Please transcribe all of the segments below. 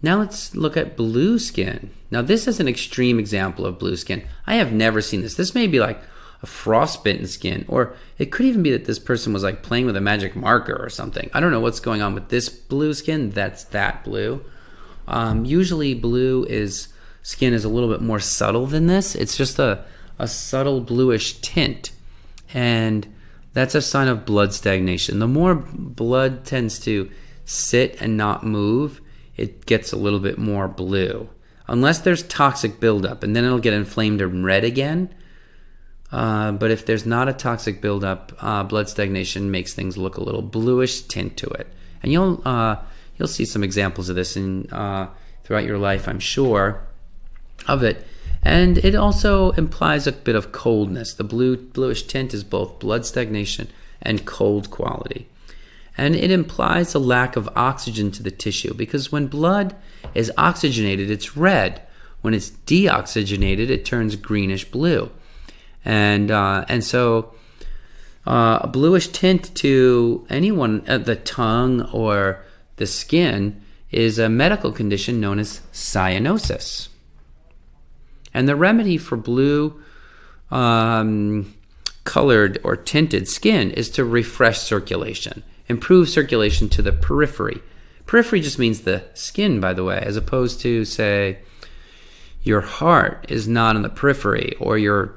Now let's look at blue skin. Now this is an extreme example of blue skin. I have never seen this. This may be like a frostbitten skin, or it could even be that this person was like playing with a magic marker or something. I don't know what's going on with this blue skin. That's that blue. Usually skin is a little bit more subtle than this. It's just a subtle bluish tint, and that's a sign of blood stagnation. The more blood tends to sit and not move, it gets a little bit more blue. Unless there's toxic buildup, and then it'll get inflamed and red again. But if there's not a toxic buildup, blood stagnation makes things look a little bluish tint to it. And you'll see some examples of this throughout your life, I'm sure, of it. And it also implies a bit of coldness. The bluish tint is both blood stagnation and cold quality. And it implies a lack of oxygen to the tissue, because when blood is oxygenated, it's red. When it's deoxygenated, it turns greenish blue. And so a bluish tint to anyone at the tongue or the skin is a medical condition known as cyanosis. And the remedy for blue colored or tinted skin is to refresh circulation. Improve circulation to the periphery. Periphery just means the skin, by the way, as opposed to, say, your heart is not in the periphery, or your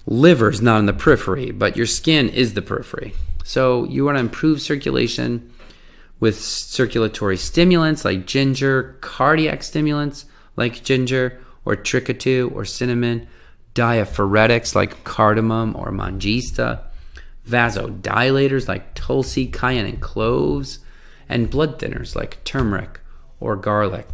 liver is not in the periphery, but your skin is the periphery. So you want to improve circulation with circulatory stimulants like ginger, cardiac stimulants like ginger or trichotillin or cinnamon, diaphoretics like cardamom or mangista, vasodilators like tulsi, cayenne, and cloves, and blood thinners like turmeric or garlic.